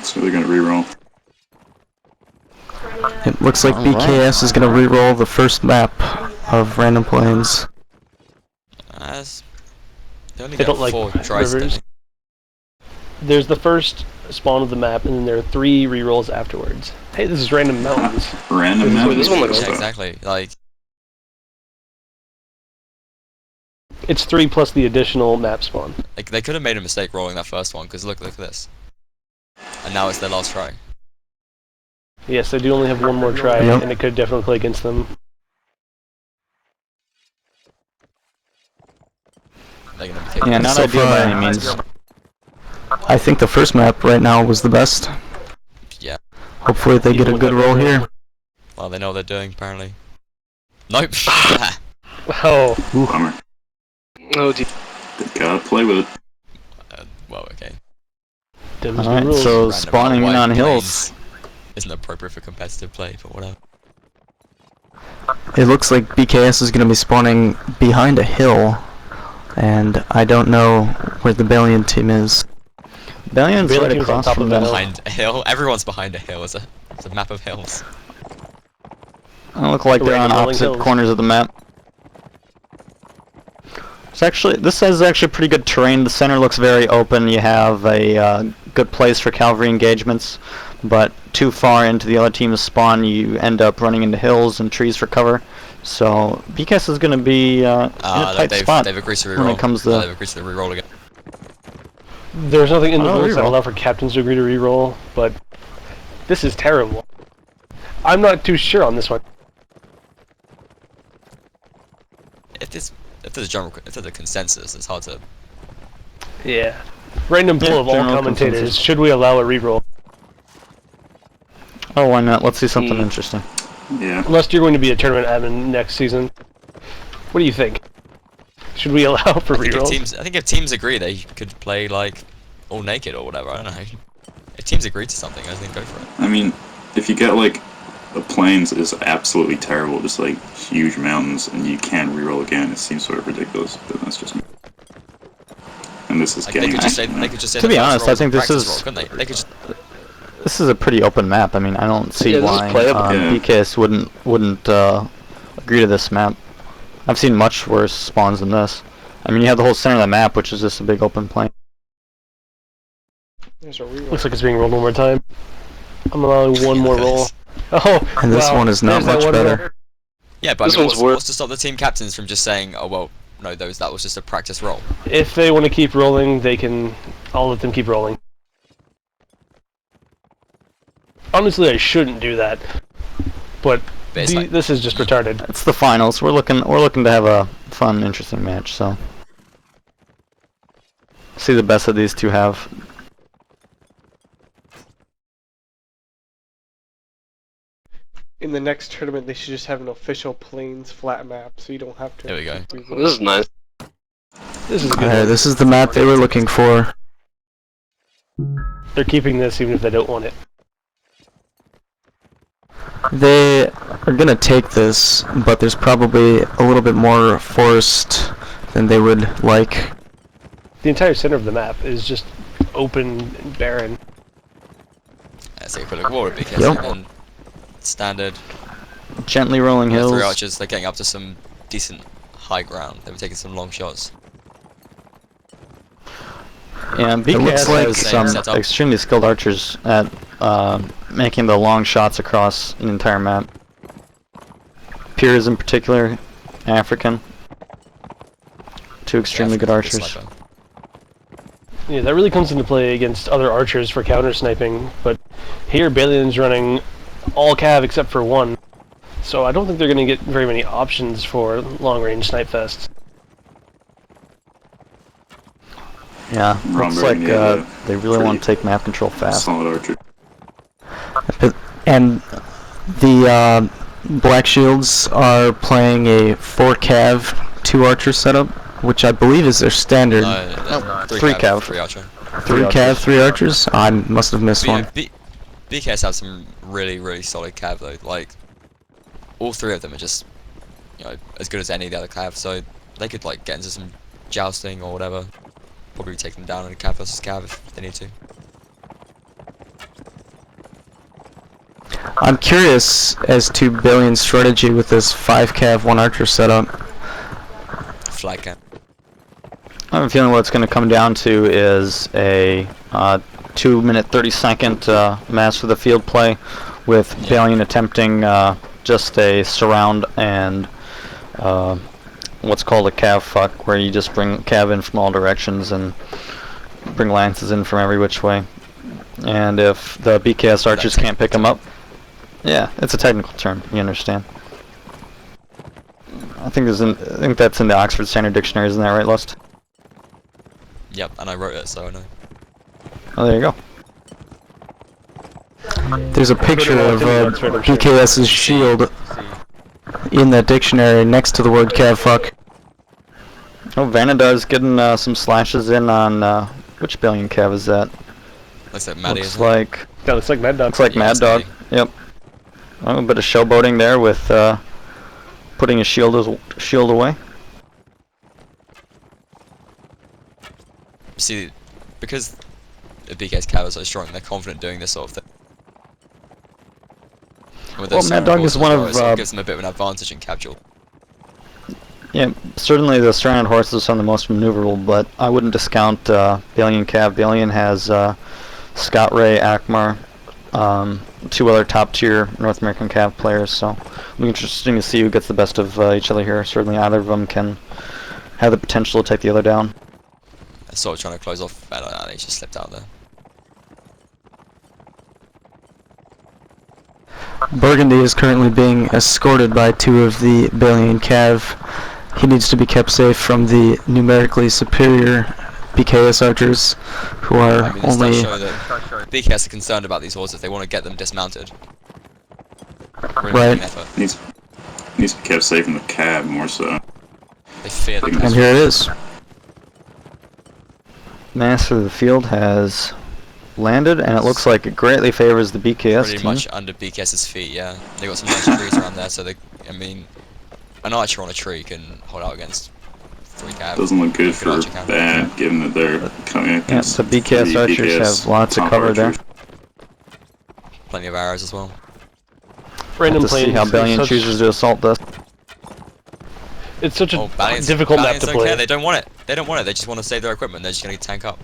So they're gonna reroll. It looks like BkS is going to re-roll the first map of Random Plains. They don't like rivers. There's the first spawn of the map, and then there are 3 rerolls afterwards. Hey, this is Random Mountains. Random Mountains? This one looks exactly. Like, it's 3 plus the additional map spawn. like they could have made a mistake rolling that first one, because look at this. And now it's their last try. Yes, they do only have one more try, and it could definitely play against them. Yeah, not ideal by any means. I think the first map right now was the best. Yeah. Hopefully they get a good roll here. Well, they know what they're doing, apparently. Nope. Oh. Bummer. Oh, dear. They gotta play with it. Well, okay. Alright, so spawning in on hills. Isn't appropriate for competitive play, but whatever. It looks like BkS is going to be spawning behind a hill, and I don't know where the Balian team is. Balian's right across from them. Behind a hill? Everyone's behind a hill. It's a map of hills. They look like they're on opposite corners of the map. This is actually pretty good terrain. The center looks very open. You have a good place for cavalry engagements, but too far into the other team's spawn, you end up running into hills and trees for cover. So BkS is going to be in a tight spot they've agreed to reroll. when it comes to. They've agreed to reroll again. There's nothing in the rules that allow for captains to agree to reroll, but this is terrible. I'm not too sure on this one. If there's a consensus, it's hard to. Yeah. Random poll of all commentators. Consensus. Should we allow a reroll? Oh, why not? Let's see something interesting. Yeah. Unless you're going to be a tournament admin next season. What do you think? Should we allow for rerolls? I think if teams agree, they could play like all naked or whatever. I don't know. If teams agree to something, I think go for it. I mean, if you get like the plains is absolutely terrible, just like huge mountains, and you can't reroll again, it seems sort of ridiculous. But that's just me. And this is Like, getting. they could just say To be the first honest, roll I think was a this practice is- roll, couldn't they? They could just. This is a pretty open map. I mean, I don't see Yeah, this is why playable. BkS wouldn't agree to this map. I've seen much worse spawns than this. I mean, you have the whole center of the map, which is just a big open plain. Looks like it's being rolled one more time. I'm allowing one more roll. Oh, And this one is not much better. Yeah, but This I mean, one's what's to stop the team captains from just saying, oh well, no, that was just a practice roll. If they want to keep rolling, they can. I'll let them keep rolling. Honestly, I shouldn't do that, but this is just retarded. It's the finals. We're looking to have a fun, interesting match. So, see the best of these two have. In the next tournament, they should just have an official plains flat map, so you don't have to. There we go. This is nice. This is good. This is the map they were looking for. They're keeping this even if they don't want it. They are gonna take this, but there's probably a little bit more forest than they would like. The entire center of the map is just open and barren. So you put a wall at BkS Yep. and standard. Gently rolling hills. 3 archers, they're getting up to some decent high ground. They were taking some long shots. Yeah, It BkS looks like has same some setup. extremely skilled archers at making the long shots across an entire map. Piers in particular, African. Two extremely good archers. Yeah, that really comes into play against other archers for counter sniping, but here Balian's running all cav except for one, so I don't think they're going to get very many options for long-range snipe fests. Yeah, looks like they really want to take map control fast. Solid archer. And the Black Shields are playing a 4 cav, 2 archer setup, which I believe is their standard. No, 3 cav. 3 archer. 3 cav, 3 archers? I must have missed one. BkS have some really solid cav though. Like, all 3 of them are just, as good as any of the other cav. So they could like get into some jousting or whatever. Probably take them down in a cav versus cav if they need to. I'm curious as to Billion's strategy with this 5 cav 1 archer setup. Flag camp. I have a feeling what it's going to come down to is a 2-minute 30-second master of the field play, with Balian attempting just a surround and what's called a cav fuck, where you just bring cav in from all directions and bring lances in from every which way. And if the BkS archers can't pick them up, yeah, it's a technical term. You understand? I think that's in the Oxford Standard Dictionary, isn't that right, Lust? Yep, and I wrote it, so I know. Oh, there you go. There's a picture of BkS's shield in that dictionary next to the word cav fuck. Oh, Vanadar's getting some slashes in on which Billion cav is that? Looks like Maddie. Looks like Yeah, looks like Mad Dog. looks like Yeah, Mad it's Dog. Maddie. Yep. Oh, a bit of showboating there with putting his shield away. See, because the BkS cav is so strong, they're confident doing this sort of thing. And with Well, those Mad Siren Dog horses is one as well, of, it sort of gives them a bit of an advantage in cav duel. Yeah, certainly the surrounded horses are some of the most maneuverable, but I wouldn't discount Billion cav. Billion has Scott Ray, Akmar, 2 other top-tier North American cav players, so it'll be interesting to see who gets the best of each other here. Certainly either of them can have the potential to take the other down. They're sort of trying to close off, I don't know, they just slipped out there. Burgundy is currently being escorted by 2 of the Billion cav. He needs to be kept safe from the numerically superior BkS archers, who are I mean, this only... does show that BkS are concerned about these horses, they want to get them dismounted. Really Right. making an effort. Needs to be kept safe in the cab more so. They fear the And here it is. Master of the field has landed, and it looks like it greatly favors the BkS pretty team. much under BkS's feet, yeah. They got some nice trees around there, so they, I mean, an archer on a tree can hold out against 3 cav. Doesn't look good for archer can. bad, given that they're coming Yeah, against the BkS 3 archers BkS have lots of top cover there. archers. Plenty of arrows as well. Random To see planes. how It's Billion such- chooses to assault this. It's such a Oh, Valiant's, difficult map Valiant's to don't play. care, they don't want it. They don't want it, they just want to save their equipment, they're just going to tank up.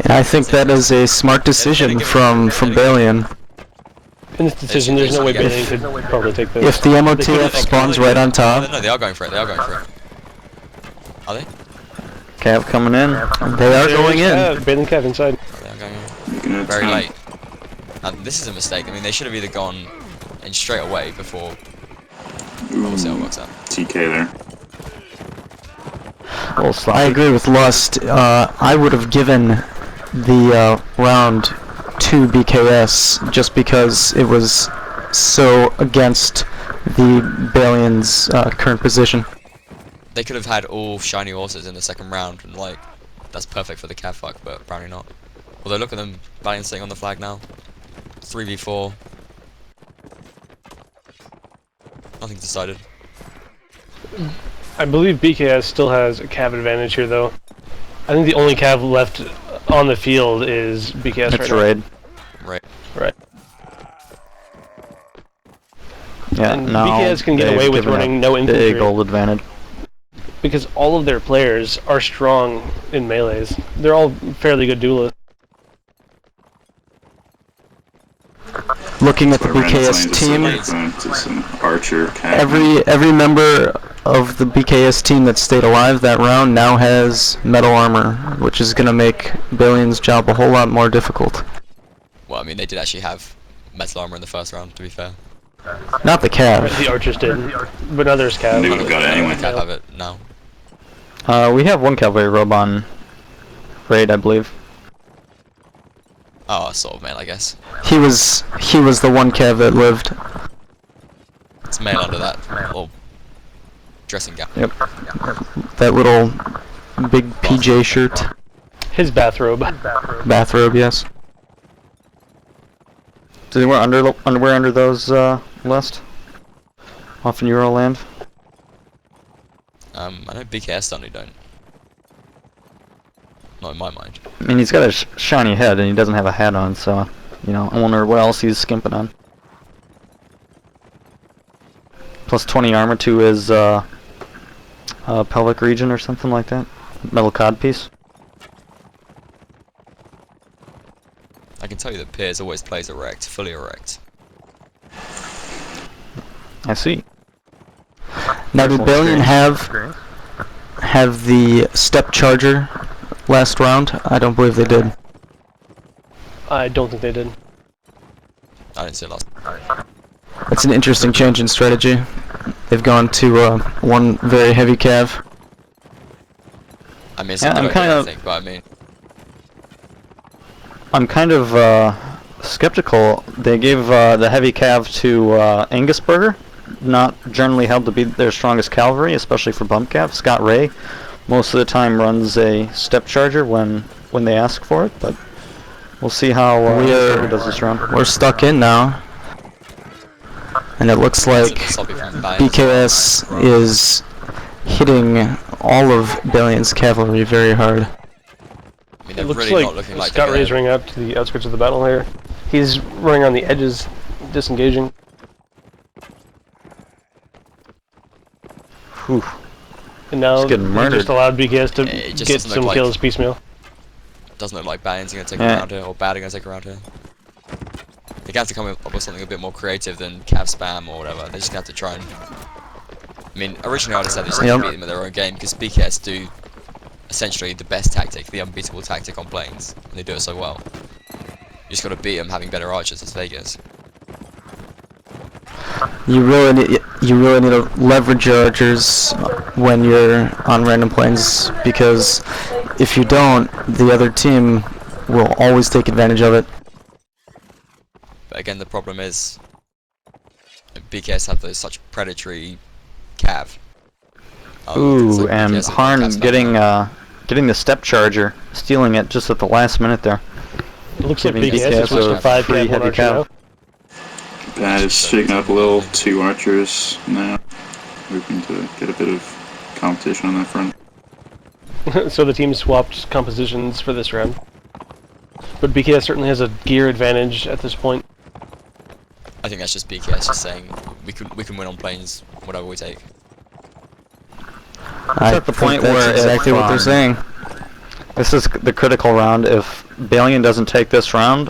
And I think that is a smart decision from Billion. In this decision, there's no way Billion could probably take this. If the MOTF spawns right on top, No, they are going for it, they are going for it. Are they? Cav coming in. they are going in. Billion Cav inside. They are going in. Looking at Very time. late. And this is a mistake, I mean, they should have either gone in straight away before... We'll see how it works out. TK there. A little sloppy. I agree with Lust. I would have given the round to BkS just because it was so against the Billion's current position. They could have had all shiny horses in the second round, and like, that's perfect for the cav fuck, but apparently not. Although look at them, Valiant sitting on the flag now. 3v4. Nothing's decided. I believe BkS still has a cav advantage here, though. I think the only cav left on the field is BkS It's right raid. Right. now. Right. Yeah, And now BkS can get they've away with given running a no infantry. big gold advantage. Because all of their players are strong in melees. They're all fairly good duelists. Looking at the So Randall's BkS laying team, just some to some archer cat. every member of the BkS team that stayed alive that round now has metal armor, which is going to make Billion's job a whole lot more difficult. Well, I mean, they did actually have metal armor in the first round, to be fair. Not the cav. The archers did, but others cav. They would've got it anyway. Cav have it now. We have one cavalry robe on raid, I believe. Oh, sort of male, I guess. He was the one cav that lived. It's male under that little dressing gown. Yep. That little big PJ shirt. His bathrobe. Bathrobe, yes. Does anyone underwear under those list? Off in Euroland? I know BkS certainly don't. Not in my mind. I mean, he's got a shiny head and he doesn't have a hat on, so, you know, I wonder what else he's skimping on. Plus 20 armor to his pelvic region or something like that. Metal cod piece. I can tell you that Piers always plays erect, fully erect. I see. Now, did Billion have the step charger last round? I don't believe they did. I don't think they did. I didn't see it last. That's an interesting change in strategy. They've gone to one very heavy cav. I mean, it's Yeah, not I'm good kind idea, of- I think, but I mean, I'm kind of skeptical. They gave the heavy cav to Angusburger, not generally held to be their strongest cavalry, especially for bump cav. Scott Ray most of the time runs a step charger when they ask for it, but we'll see how Angusburger does this round. We're stuck in now. And it looks like sloppy from Bayern. BkS is hitting all of Billion's cavalry very hard. I mean, It they're looks really not like looking like Scott they're Ray's gonna- running up to the outskirts of the battle here. He's running on the edges, disengaging. Whew. And now He's getting they murdered. just allowed BkS to It just get doesn't look some like- kills piecemeal. Doesn't look like Bayern's gonna take Yeah. around here, or Bad are gonna take around here. They have to come up with something a bit more creative than cav spam or whatever. They just have to try and. I mean, originally I'd have said they just have to beat them at their own game because BkS do essentially the best tactic, the unbeatable tactic on planes, and they do it so well. You just gotta beat them having better archers as Vegas. You really need to leverage your archers when you're on random planes, because if you don't, the other team will always take advantage of it. But again, the problem is BkS have those such predatory cav. It's Ooh, like and BkS have Harn cav spam. getting the step charger, stealing it just at the last minute there. It looks like Giving BkS BkS is switched a to 5 free cav, 1 heavy archer cav. now. Bad is shaking up a little. 2 archers now. Hoping to get a bit of competition on that front. So the team swapped compositions for this round. But BkS certainly has a gear advantage at this point. I think that's just BkS just saying we can win on planes whatever we take. I at the think point that's where if, exactly what they're saying. This is the critical round. If Balian doesn't take this round,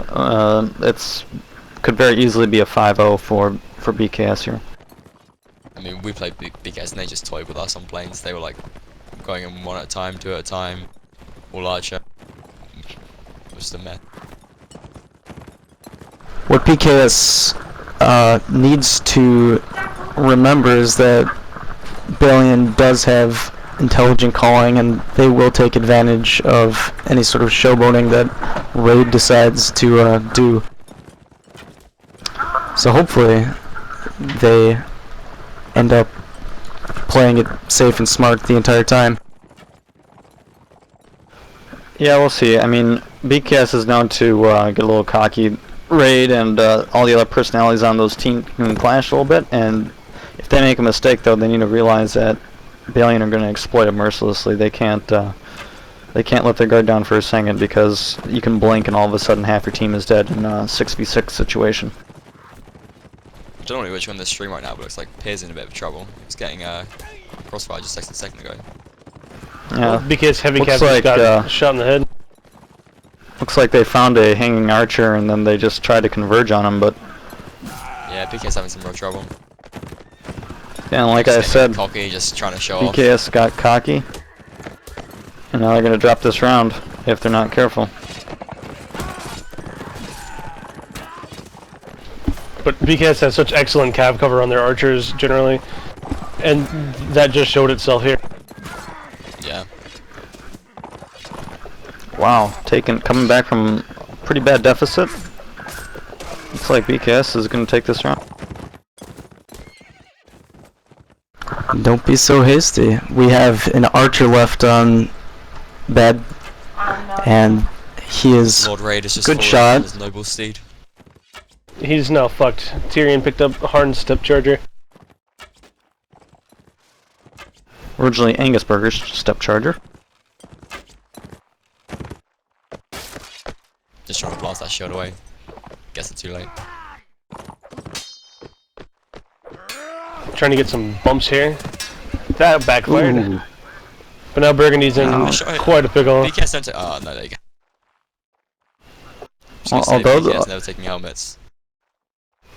could very easily be a 5-0 for BkS here. I mean, we played BkS and they just toyed with us on planes. They were like going in 1 at a time, 2 at a time, all archer. It was just a mess. What BkS needs to remember is that Balian does have intelligent calling, and they will take advantage of any sort of showboating that Raid decides to do. So hopefully they end up playing it safe and smart the entire time. Yeah, we'll see. I mean, BkS is known to get a little cocky. Raid and all the other personalities on those teams can clash a little bit, and if they make a mistake, though, they need to realize that Balian are going to exploit it mercilessly. They can't let their guard down for a second, because you can blink and all of a sudden half your team is dead in a 6v6 situation. I don't know which one this stream right now, but it looks like Piers in a bit of trouble. He's getting crossfire just a second ago. Yeah, BkS heavy Looks cav just like, got shot in the head. looks like they found a hanging archer and then they just tried to converge on him, but Yeah, BkS having some real trouble. yeah, like I Just getting said, cocky, just trying to show off. BkS got cocky, and now they're going to drop this round if they're not careful. But BkS has such excellent cav cover on their archers generally, and that just showed itself here. Yeah. Wow, coming back from a pretty bad deficit. Looks like BkS is going to take this round. Don't be so hasty. We have an archer left on bed, and he is Lord Raid is just good falling shot. on his noble steed. He's now fucked. Tyrion picked up Harn's step charger. Originally Angusburger's step charger. Just trying to blast that shield away. Guess it's too late. trying to get some bumps here. That backfired. Ooh. But now Burgundy's in quite a pickle. BkS don't take. Oh no, there you go. Although BkS never taking helmets.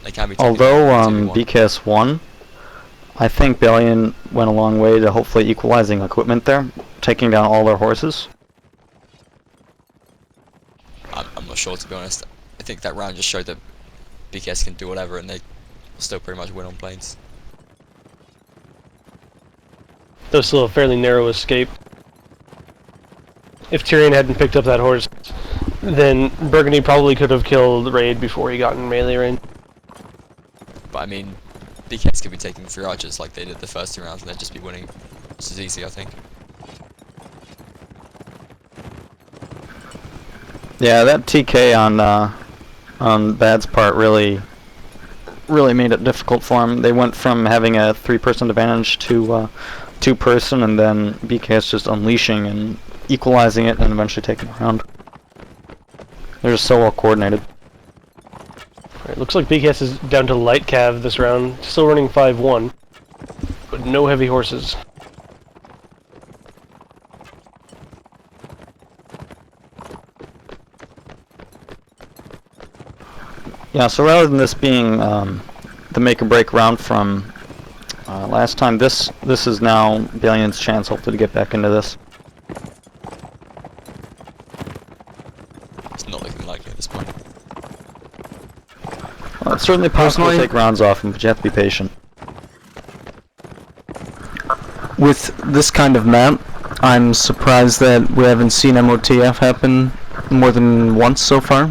They can be. Although BkS won, I think Balian went a long way to hopefully equalizing equipment there, taking down all their horses. I'm not sure, to be honest. I think that round just showed that BkS can do whatever and they still pretty much win on planes. Though still a fairly narrow escape. If Tyrion hadn't picked up that horse, then Burgundy probably could have killed Raid before he got in melee range. But I mean, BkS could be taking 3 archers like they did the first 2 rounds and they'd just be winning. This is easy, I think. Yeah, that TK on Bad's part really made it difficult for him. They went from having a 3-person advantage to 2-person, and then BkS just unleashing and equalizing it and eventually taking the round. They're just so well coordinated. Alright, looks like BkS is down to light cav this round, still running 5-1, but no heavy horses. Yeah, so rather than this being the make-or-break round from last time, this is now Balian's chance hopefully to get back into this. It's not looking likely at this point. Well, it's certainly possible to take rounds off him, but you have to be patient. With this kind of map, I'm surprised that we haven't seen MOTF happen more than once so far,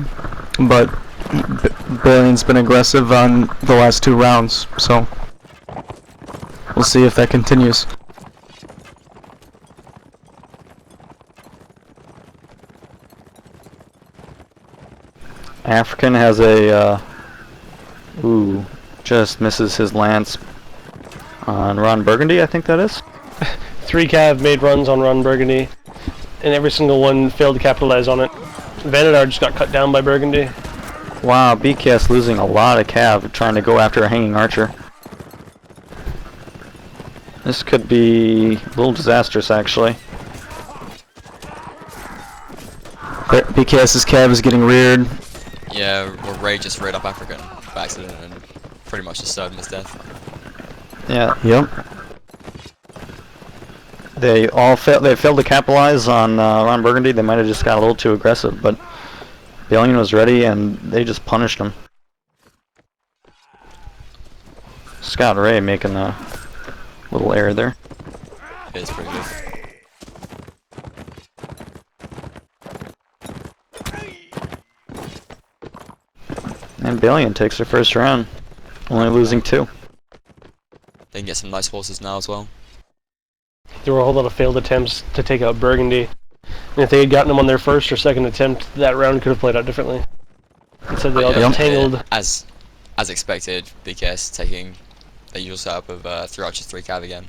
but Balian's been aggressive on the last 2 rounds, so we'll see if that continues. African has a ooh, just misses his lance on Ron Burgundy, I think that is. 3 cav made runs on Ron Burgundy, and every single one failed to capitalize on it. Vanadar just got cut down by Burgundy. Wow, BkS losing a lot of cav trying to go after a hanging archer. This could be a little disastrous, actually. BkS's cav is getting reared. Yeah, well, Ray just reared up African by accident and pretty much just served him his death. Yeah. Yep. They failed to capitalize on Ron Burgundy. They might have just got a little too aggressive, but Balian was ready and they just punished him. Scott Ray making a little error there. It is pretty good. And Balian takes their first round, only losing 2. They can get some nice horses now as well. There were a whole lot of failed attempts to take out Burgundy. And if they had gotten him on their first or second attempt, that round could have played out differently. Instead they all got tangled. As expected, BkS taking their usual setup of 3 archers, 3 cav again.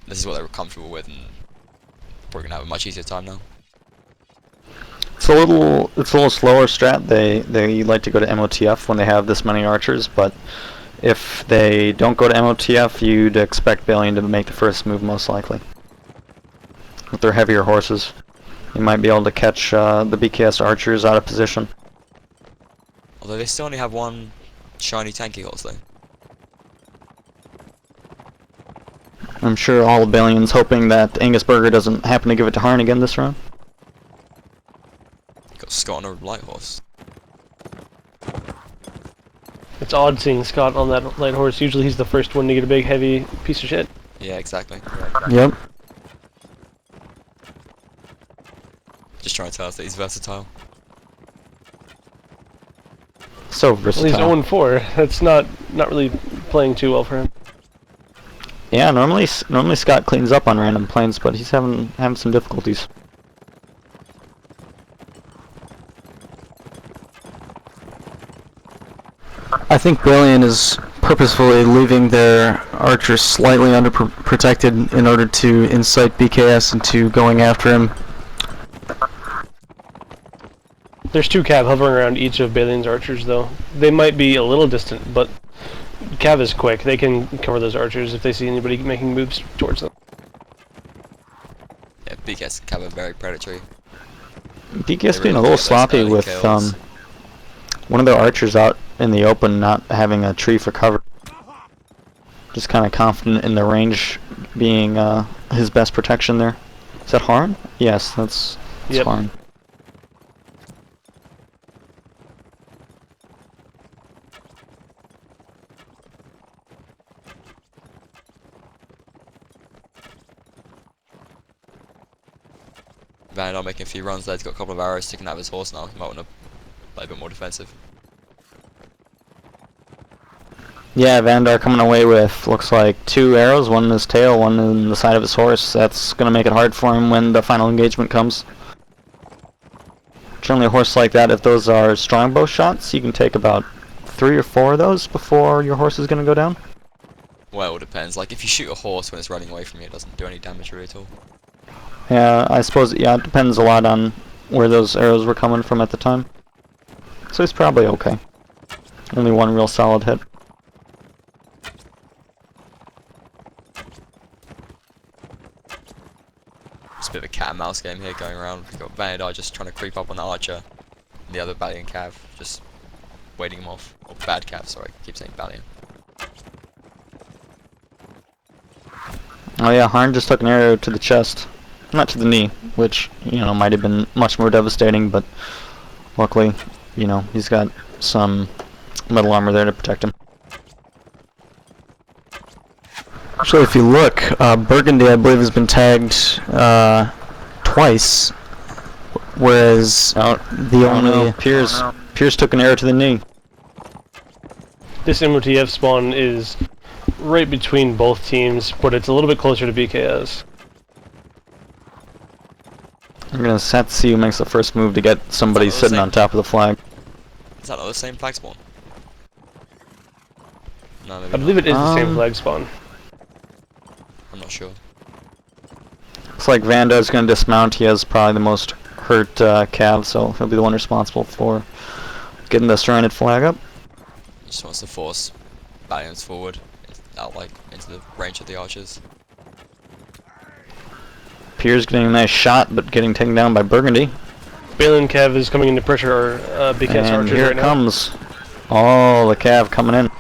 This is what they were comfortable with and probably gonna have a much easier time now. It's a little slower strat. They like to go to MOTF when they have this many archers, but if they don't go to MOTF, you'd expect Balian to make the first move most likely. With their heavier horses, you might be able to catch the BkS archers out of position. Although they still only have 1 shiny tanky horse though. I'm sure all of Balian's hoping that Angus Burger doesn't happen to give it to Harn again this round. Got Scott on a light horse. It's odd seeing Scott on that light horse. Usually he's the first one to get a big heavy piece of shit. Yeah, exactly. Yep. Just trying to tell us that he's versatile. So Well, versatile. he's 0-4. That's not really playing too well for him. Yeah, normally Scott cleans up on random planes, but he's having some difficulties. I think Balian is purposefully leaving their archers slightly underprotected in order to incite BkS into going after him. There's 2 cav hovering around each of Balian's archers, though. They might be a little distant, but Cav is quick. They can cover those archers if they see anybody making moves towards them. Yeah, BkS and Cav are very predatory. BkS They being really a little get those sloppy early with kills. one of their archers out in the open not having a tree for cover. Just kind of confident in the range being his best protection there. Is that Harn? Yes, that's Yep. Harn. Vanadar making a few runs there. He's got a couple of arrows sticking out of his horse now. He might want to play a bit more defensive. Yeah, Vandar coming away with, looks like 2 arrows, one in his tail, one in the side of his horse. That's going to make it hard for him when the final engagement comes. Generally a horse like that, if those are strongbow shots, you can take about 3 or 4 of those before your horse is going to go down. Well, it all depends. Like, if you shoot a horse when it's running away from you, it doesn't do any damage really at all. Yeah, I suppose, yeah, it depends a lot on where those arrows were coming from at the time. So he's probably okay. Only one real solid hit. It's a bit of a cat and mouse game here going around. We've got Vanadar just trying to creep up on the archer, and the other Balian Cav just waiting him off. Or bad Cav, sorry, I keep saying Balian. Oh yeah, Harn just took an arrow to the chest. Not to the knee, which, you know, might have been much more devastating, but luckily, you know, he's got some metal armor there to protect him. Actually, if you look, Burgundy, I believe, has been tagged twice, whereas the only... Pierce took an arrow to the knee. This MOTF spawn is right between both teams, but it's a little bit closer to BkS. I'm gonna have to see who makes the first move to get somebody sitting on top of the flag. Is that not the same flag spawn? No, maybe I believe not. it is the same flag spawn. I'm not sure. Looks like Vanda's gonna dismount. He has probably the most hurt Cav, so he'll be the one responsible for getting the stranded flag up. Just wants to force Balians forward, out like into the range of the archers. Pierce getting a nice shot, but getting taken down by Burgundy. Balian Cav is coming into pressure BkS And archers here right it now. comes. Oh, the Cav coming in.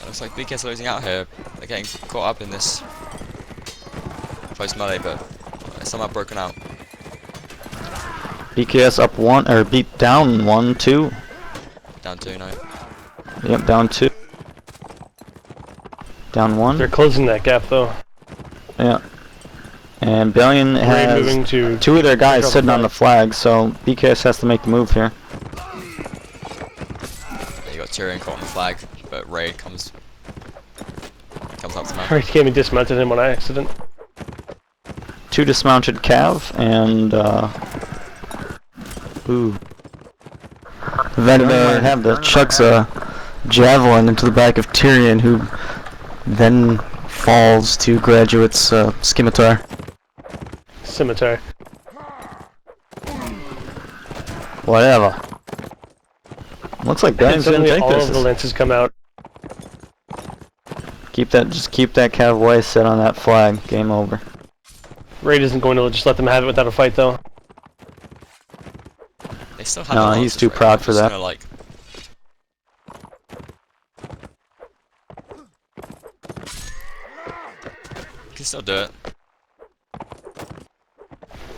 Looks like BkS losing out here. They're getting caught up in this close melee, but it's somehow broken out. BkS up 1, or beat down 1, 2. Down 2 now. Yep, down 2. Down 1. They're closing that gap though. Yeah. And Billion Raid moving has to 2 of their guys pick up sitting the on the flag, so BkS has to make the move here. You got Tyrion caught on the flag, but Raid comes up to man. Raid came and dismounted him on accident. 2 dismounted Cav, and ooh. Vanadar have the chucks a javelin into the back of Tyrion, who then falls to Graduate's scimitar. Scimitar. Whatever. Looks like And Billion's gonna suddenly take all this. of the lances come out. Just keep that Cav away, sit on that flag. Game over. Raid isn't going to just let them have it without a fight though. They still have No, the he's lances, too right? proud They're for just that. gonna, like, can still do it.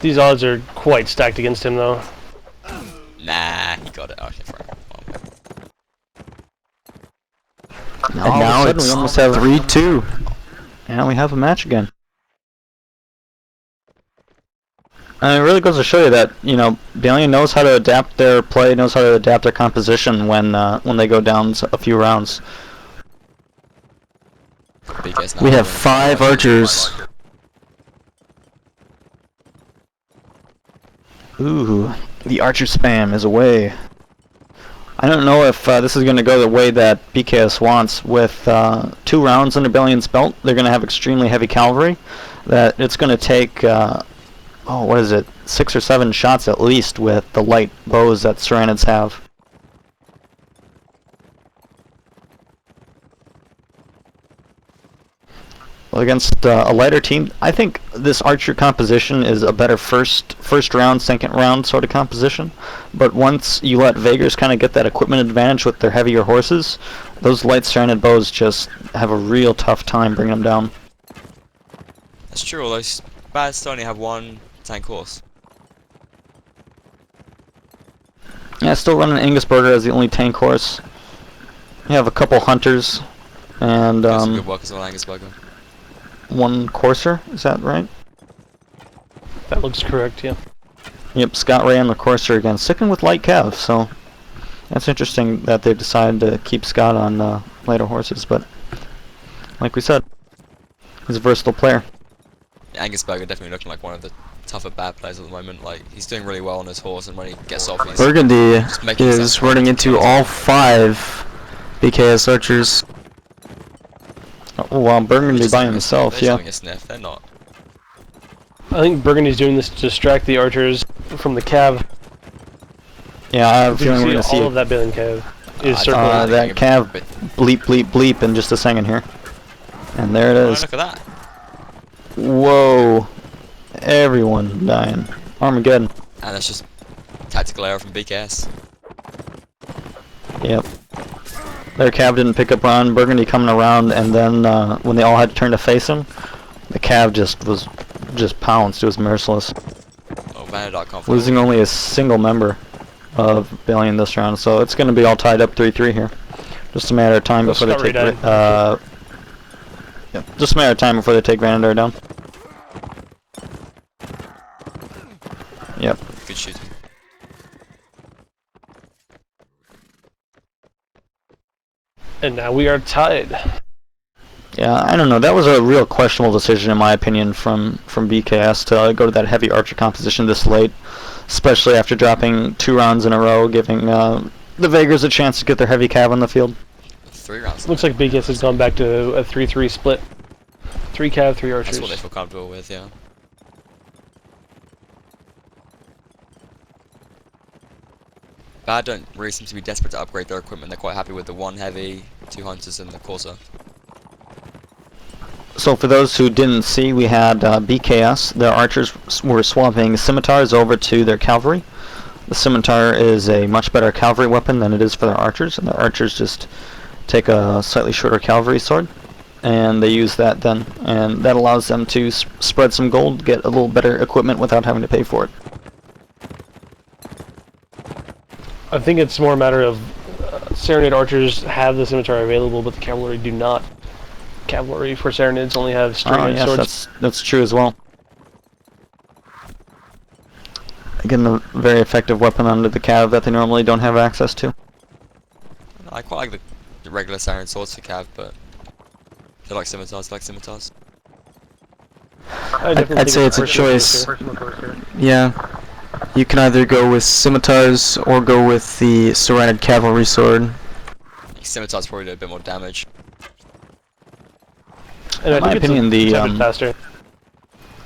These odds are quite stacked against him though. Nah, he got it. Okay, fine. And And now it's we almost have 3-2. And we have a match again. And it really goes to show you that, you know, Billion knows how to adapt their play, knows how to adapt their composition when they go down a few rounds. BkS now We have winning. 5 archers. Ooh, the archer spam is away. I don't know if this is going to go the way that BkS wants. With 2 rounds under Billion's belt, they're going to have extremely heavy cavalry. That it's going to take, oh, what is it, 6 or 7 shots at least with the light bows that Serenids have. against a lighter team, I think this archer composition is a better first round, second round sort of composition. But once you let Vaegrs kind of get that equipment advantage with their heavier horses, those light stranded bows just have a real tough time bringing them down. That's true, although Bads only have one tank horse. Yeah, still running Angusburger as the only tank horse. You have a couple hunters and Some good work as well, Angusburger. one courser. Is that right? That looks correct, yeah. Yep, Scott Ray on the courser again, sticking with light cav. So that's interesting that they've decided to keep Scott on lighter horses. But like we said, he's a versatile player. Angusburger definitely looking like one of the tougher bad players at the moment. Like, he's doing really well on his horse, and when he gets off, he's Burgundy just making is himself running into all 5 BkS archers. Oh wow, Burgundy just by having a himself, sniff. yeah. They're just having a sniff. They're not. I think Burgundy's doing this to distract the archers from the cav. Yeah, I have a You feeling we're see gonna see all of that Balian cav is I circling. don't that cav But- bleep bleep bleep in just a second here. And there it Oh, is. look at that. Whoa. Everyone dying. Armageddon. And that's just tactical error from BkS. Yep. Their cav didn't pick up on Burgundy coming around, and then when they all had to turn to face him, the cav just pounced. It was merciless. Oh, Vanadot Losing only a single member of Balian this round, so it's going to be all tied up 3-3 here. Just a matter of time before they Discovery take died. just a matter of time before they take Vanadar down. Yep. Good shooting. And now we are tied. Yeah, I don't know. That was a real questionable decision, in my opinion, from BkS to go to that heavy archer composition this late, especially after dropping 2 rounds in a row, giving the Vaegrs a chance to get their heavy cav on the field. 3 rounds. Looks like BkS has gone back to a 3-3 split. 3 cav, 3 archers. That's what they feel comfortable with, yeah. Bad don't really seem to be desperate to upgrade their equipment. They're quite happy with the 1 heavy, 2 hunters, and the Courser. So for those who didn't see, we had BkS. Their archers were swapping scimitars over to their cavalry. The scimitar is a much better cavalry weapon than it is for their archers, and their archers just take a slightly shorter cavalry sword, and they use that then, and that allows them to spread some gold, get a little better equipment without having to pay for it. I think it's more a matter of Serenade archers have the scimitar available, but the cavalry do not. Cavalry for Serenades only have straight Yes, swords. that's true as well. Again, a very effective weapon under the cav that they normally don't have access to. I quite like the regular Siren swords for Cav, but they like scimitars, I'd say it's a choice. Yeah. You can either go with scimitars or go with the Serenade cavalry sword. Scimitars probably do a bit more damage. And I In my think opinion, it's the a bit faster.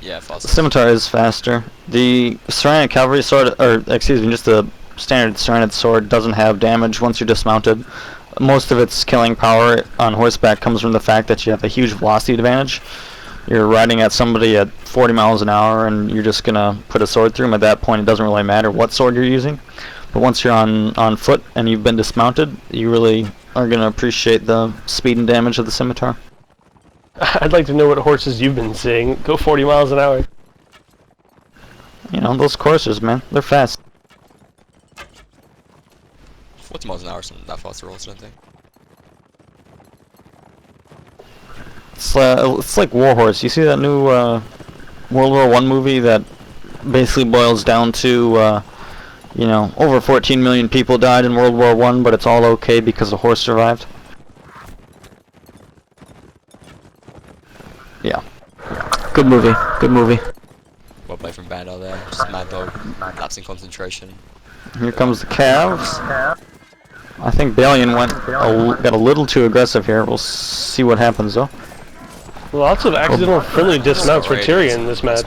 Yeah, faster. scimitar is faster. The Serenade cavalry sword, or excuse me, just the standard Serenade sword doesn't have damage once you're dismounted. Most of its killing power on horseback comes from the fact that you have a huge velocity advantage. You're riding at somebody at 40 miles an hour and you're just gonna put a sword through them. At that point it doesn't really matter what sword you're using. But once you're on foot and you've been dismounted, you really are gonna appreciate the speed and damage of the scimitar. I'd like to know what horses you've been seeing go 40 miles an hour. You know, those coursers, man, they're fast. 40 miles an hour isn't that fast to roll, I don't think. It's like Warhorse. You see that new World War I movie that basically boils down to, you know, over 14 million people died in World War I, but it's all okay because a horse survived? Yeah. Good movie. Good movie. Well played from Bandar there. Just Mad Dog, lapsing concentration. Here comes the calves. I think Balian got a little too aggressive here. We'll see what happens though. Lots of accidental friendly dismounts for Tyrion in this match.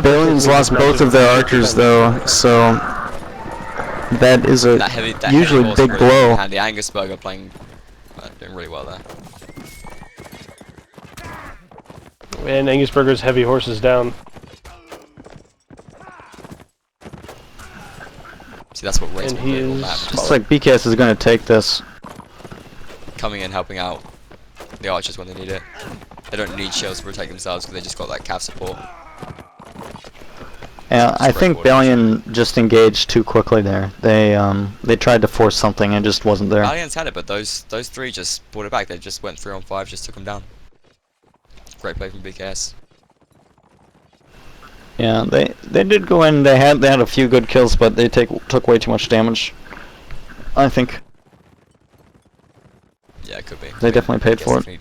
Balian's lost both of their archers though, so that is a That usually heavy big horse blow. And the Angusburger playing, doing really well there. and Angusburger's heavy horses down. See, that's what rates And my he vehicle is- map. Looks like BkS is going to take this. Coming in, helping out the archers when they need it. They don't need shields to protect themselves because they just got that cav support. Yeah, I think Straightforward. Balian just engaged too quickly there. They tried to force something and it just wasn't there. Valiant's had it, but those three just brought it back. They just went 3 on 5, just took them down. Great play from BkS. Yeah, they did go in. They had a few good kills, but they took way too much damage. I think Yeah, it could be. they definitely paid for it.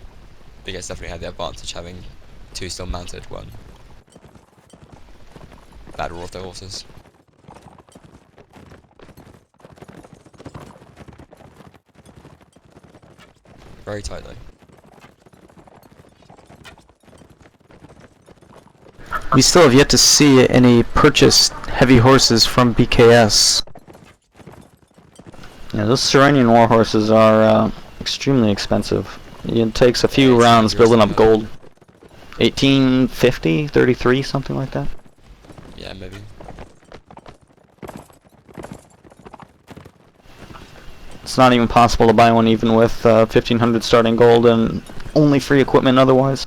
BkS definitely had the advantage having 2 still mounted, 1 bad roll off their horses. Very tight though. We still have yet to see any purchased heavy horses from BkS. Yeah, those Serenian war horses are extremely expensive. It takes a few Yeah, rounds it's building up yours, gold. 1850, 33, something like that. Yeah, maybe. It's not even possible to buy one even with 1500 starting gold and only free equipment otherwise.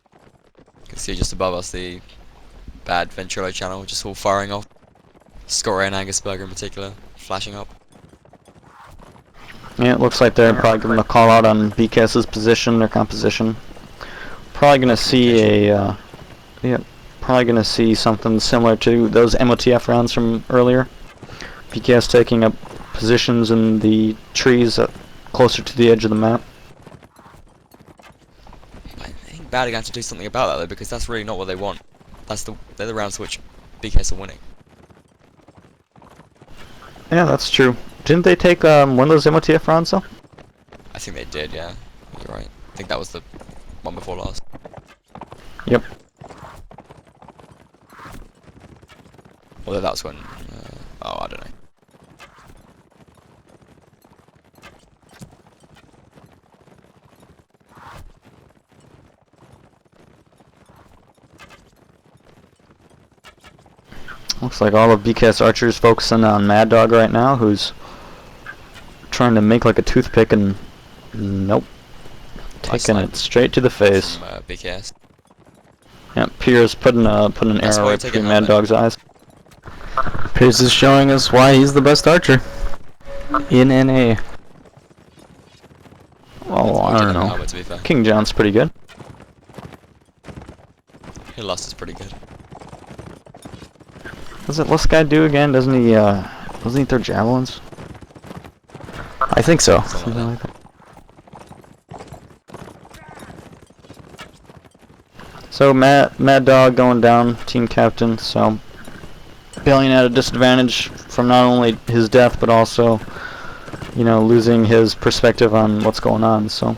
You can see just above us the bad Ventrilo channel, just all firing off. Scotty and Angusburger in particular, flashing up. Yeah, it looks like they're probably going to call out on BkS's position, their composition. Probably going to see a, yeah, probably going to see something similar to those MOTF rounds from earlier. BkS taking up positions in the trees closer to the edge of the map. I think Bad are going to have to do something about that though, because that's really not what they want. They're the rounds which BkS are winning. Yeah, that's true. Didn't they take one of those MOTF rounds though? I think they did, yeah. You're right. I think that was the one before last. Yep. Although that was when... oh, I don't know. Looks like all of BkS archers focusing on Mad Dog right now, who's trying to make like a toothpick and nope. Nice Taking snipe it straight to the face. from BkS. Yep, Piers putting an That's arrow why right you take through it Mad out there. Dog's eyes. Pierce is showing us why he's the best archer in NA. Oh, I don't know. Helmet, to be fair. King John's pretty good. He lost is pretty good. What's this guy do again? Doesn't he throw javelins? I think so. Something like that. So Mad Dog going down, team captain. So Balian at a disadvantage from not only his death but also, you know, losing his perspective on what's going on. So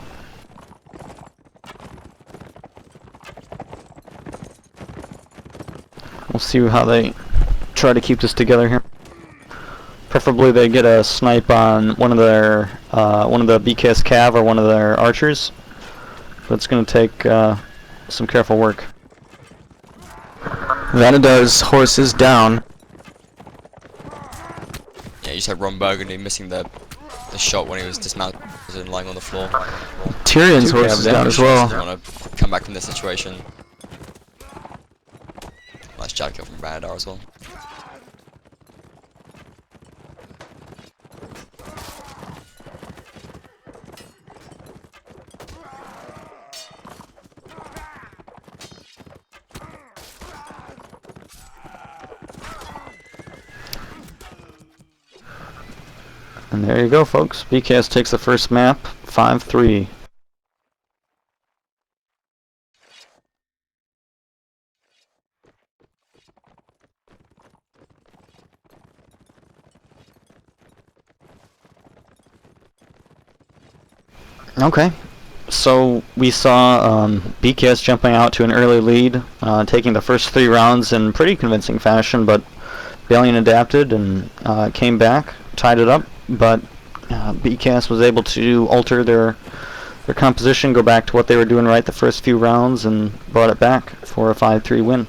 we'll see how they try to keep this together here. Preferably they get a snipe on one of the BkS Cav or one of their archers. But it's going to take some careful work. Vanadar's horse is down. Yeah, you just had Ron Burgundy missing the shot when he was dismounted and lying on the floor. Tyrion's Two horse cabs is down damage. as well. Doesn't want to come back from this situation. Nice jab kill from Vanadar as well. And there you go, folks. BkS takes the first map, 5-3. Okay. So we saw BkS jumping out to an early lead, taking the first 3 rounds in pretty convincing fashion, but Balian adapted and came back, tied it up, but BkS was able to alter their composition, go back to what they were doing right the first few rounds, and brought it back for a 5-3 win.